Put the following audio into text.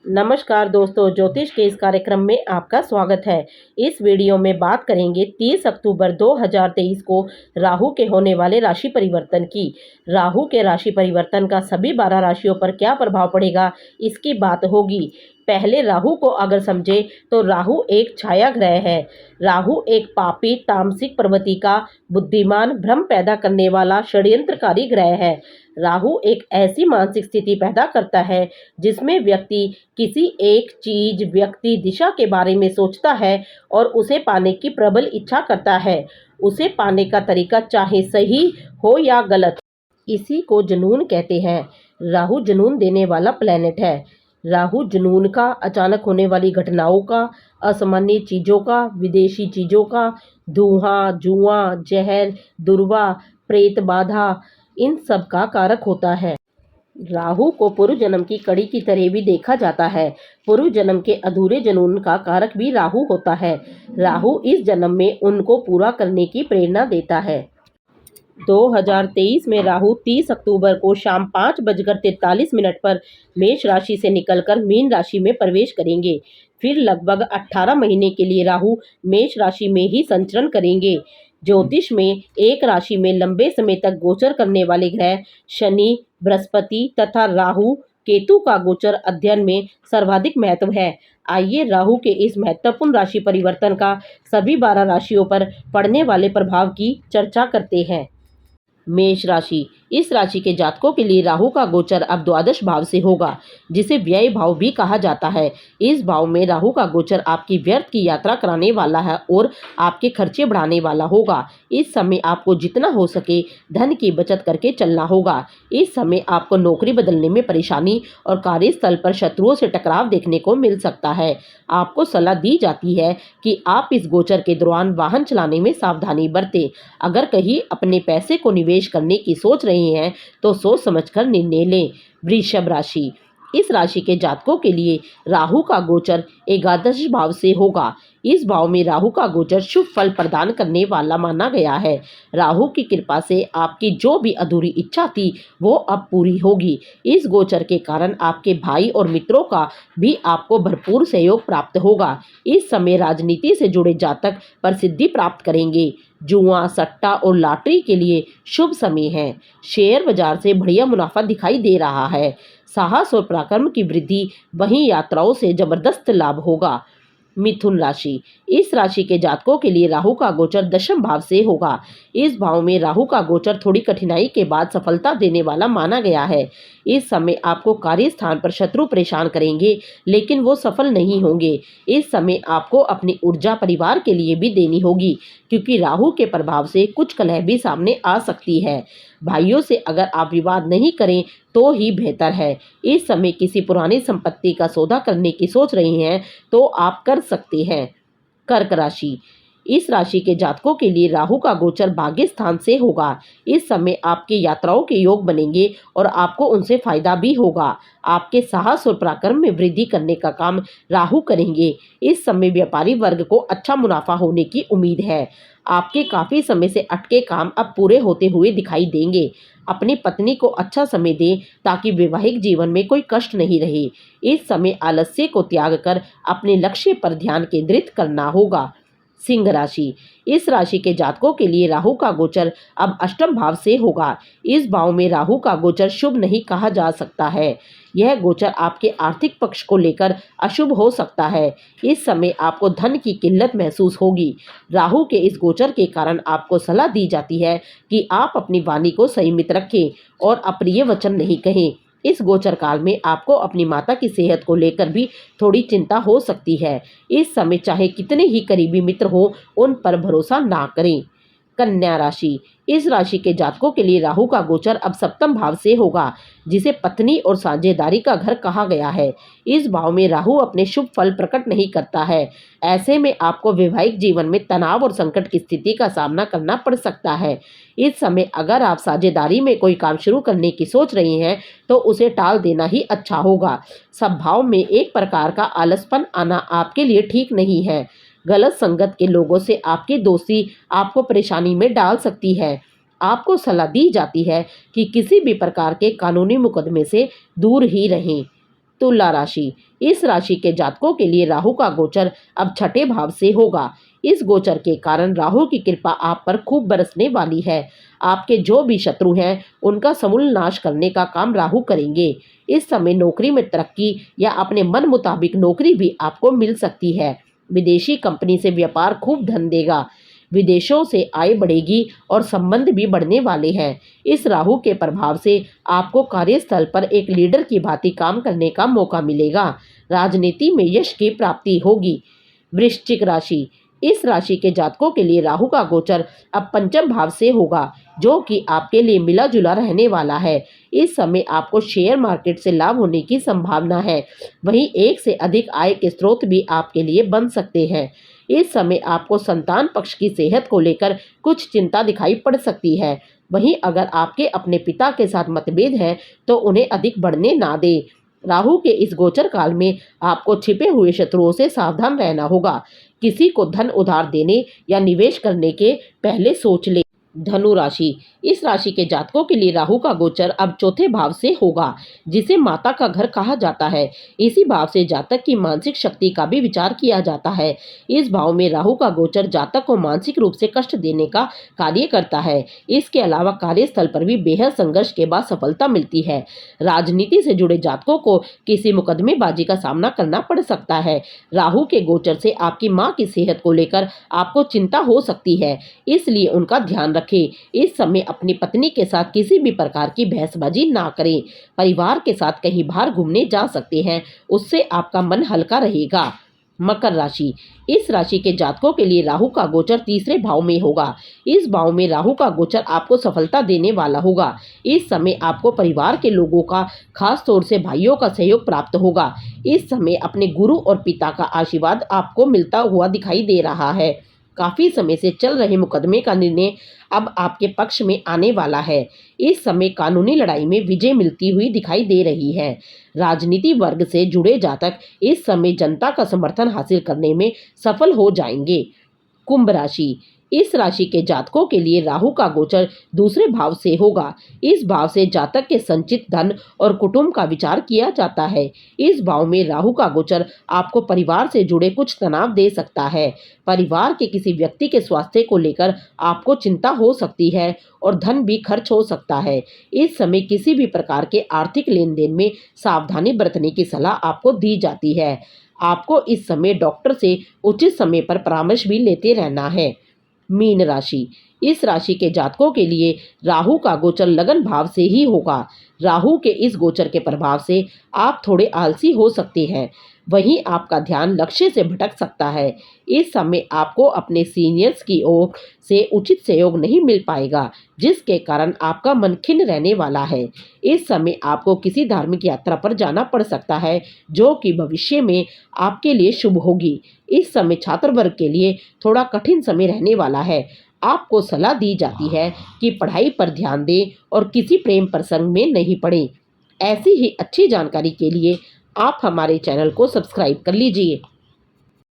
नमस्कार दोस्तों, ज्योतिष के इस कार्यक्रम में आपका स्वागत है। इस वीडियो में बात करेंगे 30 अक्टूबर 2023 को राहु के होने वाले राशि परिवर्तन की। राहु के राशि परिवर्तन का सभी 12 राशियों पर क्या प्रभाव पड़ेगा, इसकी बात होगी। पहले राहु को अगर समझे तो राहु एक छाया ग्रह है। राहु एक पापी, तामसिक प्रवृत्ति का, बुद्धिमान, भ्रम पैदा करने वाला षड्यंत्रकारी ग्रह है। राहु एक ऐसी मानसिक स्थिति पैदा करता है जिसमें व्यक्ति किसी एक चीज, व्यक्ति, दिशा के बारे में सोचता है और उसे पाने की प्रबल इच्छा करता है। उसे पाने का तरीका चाहे सही हो या गलत, इसी को जुनून कहते हैं। राहु जुनून देने वाला प्लेनेट है। राहु जुनून का, अचानक होने वाली घटनाओं का, असामान्य चीज़ों का, विदेशी चीज़ों का, धुआं, जुआ, जहर, दुर्वा, प्रेत बाधा, इन सब का कारक होता है। राहु को पूर्व जन्म की कड़ी की तरह भी देखा जाता है। पूर्व जन्म के अधूरे जुनून का कारक भी राहु होता है। राहु इस जन्म में उनको पूरा करने की प्रेरणा देता है। 2023 में राहु 30 अक्टूबर को शाम 5:43 पर मेष राशि से निकलकर मीन राशि में प्रवेश करेंगे। फिर लगभग 18 महीने के लिए राहु मेष राशि में ही संचरण करेंगे। ज्योतिष में एक राशि में लंबे समय तक गोचर करने वाले ग्रह शनि, बृहस्पति तथा राहु केतु का गोचर अध्ययन में सर्वाधिक महत्व है। आइए राहु के इस महत्वपूर्ण राशि परिवर्तन का सभी 12 राशियों पर पड़ने वाले प्रभाव की चर्चा करते हैं। मेष राशि, इस राशि के जातकों के लिए राहु का गोचर अब द्वादश भाव से होगा, जिसे व्यय भाव भी कहा जाता है। इस भाव में राहु का गोचर आपकी व्यर्थ की यात्रा कराने वाला है और आपके खर्चे बढ़ाने वाला होगा। इस समय आपको जितना हो सके धन की बचत करके चलना होगा। इस समय आपको नौकरी बदलने में परेशानी और कार्यस्थल पर शत्रुओं से टकराव देखने को मिल सकता है। आपको सलाह दी जाती है कि आप इस गोचर के दौरान वाहन चलाने में सावधानी बरतें। अगर कहीं अपने पैसे को निवेश करने की सोच रहे हैं तो सोच समझकर निर्णय लें। वृषभ राशि, इस राशि के जातकों के लिए राहु का गोचर एकादश भाव से होगा। इस भाव में राहु का गोचर शुभ फल प्रदान करने वाला माना गया है। राहु की कृपा से आपकी जो भी अधूरी इच्छा थी वो अब पूरी होगी। इस गोचर के कारण आपके भाई और मित्रों का भी आपको भरपूर सहयोग प्राप्त होगा। इस समय राजनीति से जुड़े जातक प्रसिद्धि प्राप्त करेंगे। जुआ, सट्टा और लॉटरी के लिए शुभ समय है। शेयर बाजार से बढ़िया मुनाफा दिखाई दे रहा है। साहस और पराक्रम की वृद्धि, वहीं यात्राओं से जबरदस्त लाभ होगा। मिथुन राशि, इस राशि के जातकों के लिए राहु का गोचर दशम भाव से होगा। इस भाव में राहु का गोचर थोड़ी कठिनाई के बाद सफलता देने वाला माना गया है। इस समय आपको कार्यस्थान पर शत्रु परेशान करेंगे, लेकिन वो सफल नहीं होंगे। इस समय आपको अपनी ऊर्जा परिवार के लिए भी देनी होगी, क्योंकि राहु के प्रभाव से कुछ कलह भी सामने आ सकती है। भाइयों से अगर आप विवाद नहीं करें तो ही बेहतर है। इस समय किसी पुरानी संपत्ति का सौदा करने की सोच रहे हैं तो आप कर सकते हैं। कर्क राशि, इस राशि के जातकों के लिए राहु का गोचर भाग्य स्थान से होगा। इस समय आपके यात्राओं के योग बनेंगे और आपको उनसे फायदा भी होगा। आपके साहस और पराक्रम में वृद्धि करने का काम राहु करेंगे। इस समय व्यापारी वर्ग को अच्छा मुनाफा होने की उम्मीद है। आपके काफी समय से अटके काम अब पूरे होते हुए दिखाई देंगे। अपनी पत्नी को अच्छा समय दें ताकि वैवाहिक जीवन में कोई कष्ट नहीं रहे। इस समय आलस्य को त्याग कर अपने लक्ष्य पर ध्यान केंद्रित करना होगा। सिंह राशि, इस राशि के जातकों के लिए राहु का गोचर अब अष्टम भाव से होगा। इस भाव में राहु का गोचर शुभ नहीं कहा जा सकता है। यह गोचर आपके आर्थिक पक्ष को लेकर अशुभ हो सकता है। इस समय आपको धन की किल्लत महसूस होगी। राहु के इस गोचर के कारण आपको सलाह दी जाती है कि आप अपनी वाणी को संयमित रखें और अप्रिय वचन नहीं कहें। इस गोचर काल में आपको अपनी माता की सेहत को लेकर भी थोड़ी चिंता हो सकती है। इस समय चाहे कितने ही करीबी मित्र हो, उन पर भरोसा ना करें। कन्या राशि, इस राशि के जातकों के लिए राहु का गोचर अब सप्तम भाव से होगा, जिसे पत्नी और साझेदारी का घर कहा गया है। इस भाव में राहु अपने शुभ फल प्रकट नहीं करता है। ऐसे में आपको वैवाहिक जीवन में तनाव और संकट की स्थिति का सामना करना पड़ सकता है। इस समय अगर आप साझेदारी में कोई काम शुरू करने की सोच रहे हैं तो उसे टाल देना ही अच्छा होगा। स्वभाव में एक प्रकार का आलसपन आना आपके लिए ठीक नहीं है। गलत संगत के लोगों से आपकी दोस्ती आपको परेशानी में डाल सकती है। आपको सलाह दी जाती है कि किसी भी प्रकार के कानूनी मुकदमे से दूर ही रहें। तुला राशि, इस राशि के जातकों के लिए राहु का गोचर अब छठे भाव से होगा। इस गोचर के कारण राहु की कृपा आप पर खूब बरसने वाली है। आपके जो भी शत्रु हैं उनका समूल नाश करने का काम राहु करेंगे। इस समय नौकरी में तरक्की या अपने मन मुताबिक नौकरी भी आपको मिल सकती है। विदेशी कंपनी से व्यापार खूब धन देगा। विदेशों से आय बढ़ेगी और संबंध भी बढ़ने वाले हैं। इस राहु के प्रभाव से आपको कार्यस्थल पर एक लीडर की भांति काम करने का मौका मिलेगा। राजनीति में यश की प्राप्ति होगी। वृश्चिक राशि, इस राशि के जातकों के लिए राहु का गोचर अब पंचम भाव से होगा, जो कि आपके लिए मिला जुला रहने वाला है। इस समय आपको शेयर मार्केट से लाभ होने की संभावना है। वहीं एक से अधिक आय के स्रोत भी आपके लिए बन सकते हैं। इस समय आपको संतान पक्ष की सेहत को लेकर कुछ चिंता दिखाई पड़ सकती है। वहीं अगर आपके अपने पिता के साथ मतभेद है तो उन्हें अधिक बढ़ने ना दें। राहु के इस गोचर काल में आपको छिपे हुए शत्रुओं से सावधान रहना होगा। किसी को धन उधार देने या निवेश करने के पहले सोच ले। धनु राशि, इस राशि के जातकों के लिए राहु का गोचर अब चौथे भाव से होगा, जिसे माता का घर कहा जाता है। इसी भाव से जातक की मानसिक शक्ति का भी विचार किया जाता है। इस भाव में राहु का गोचर जातक को मानसिक रूप से कष्ट देने का कार्य करता है। इसके अलावा कार्यस्थल पर भी बेहद संघर्ष के बाद सफलता मिलती है। राजनीति से जुड़े जातकों को किसी मुकदमेबाजी का सामना करना पड़ सकता है। राहु के गोचर से आपकी माँ की सेहत को लेकर आपको चिंता हो सकती है, इसलिए उनका ध्यान रखें। इस समय अपनी पत्नी के साथ किसी भी प्रकार की बहसबाजी ना करें। परिवार के साथ कहीं बाहर घूमने जा सकते हैं, उससे आपका मन हल्का रहेगा। मकर राशि, इस राशि के जातकों के लिए राहु का गोचर तीसरे भाव में होगा। इस भाव में राहु का गोचर आपको सफलता देने वाला होगा। इस समय आपको परिवार के लोगों का, खास तौर से भाइयों का सहयोग प्राप्त होगा। इस समय अपने गुरु और पिता का आशीर्वाद आपको मिलता हुआ दिखाई दे रहा है। काफी समय से चल रहे मुकदमे का निर्णय अब आपके पक्ष में आने वाला है। इस समय कानूनी लड़ाई में विजय मिलती हुई दिखाई दे रही है। राजनीति वर्ग से जुड़े जातक इस समय जनता का समर्थन हासिल करने में सफल हो जाएंगे। कुंभ राशि, इस राशि के जातकों के लिए राहु का गोचर दूसरे भाव से होगा। इस भाव से जातक के संचित धन और कुटुंब का विचार किया जाता है। इस भाव में राहु का गोचर आपको परिवार से जुड़े कुछ तनाव दे सकता है। परिवार के किसी व्यक्ति के स्वास्थ्य को लेकर आपको चिंता हो सकती है और धन भी खर्च हो सकता है। इस समय किसी भी प्रकार के आर्थिक लेन देन में सावधानी बरतने की सलाह आपको दी जाती है। आपको इस समय डॉक्टर से उचित समय पर परामर्श भी लेते रहना है। मीन राशि, इस राशि के जातकों के लिए राहु का गोचर लगन भाव से ही होगा। राहु के इस गोचर के प्रभाव से आप थोड़े आलसी हो सकते हैं, वहीं आपका ध्यान लक्ष्य से भटक सकता है। इस समय आपको अपने सीनियर्स की ओर से उचित सहयोग नहीं मिल पाएगा, जिसके कारण आपका मन खिन्न रहने वाला है। इस समय आपको किसी धार्मिक यात्रा पर जाना पड़ सकता है, जो कि भविष्य में आपके लिए शुभ होगी। इस समय छात्र वर्ग के लिए थोड़ा कठिन समय रहने वाला है। आपको सलाह दी जाती है कि पढ़ाई पर ध्यान दें और किसी प्रेम प्रसंग में नहीं पड़ें। ऐसी ही अच्छी जानकारी के लिए आप हमारे चैनल को सब्सक्राइब कर लीजिए।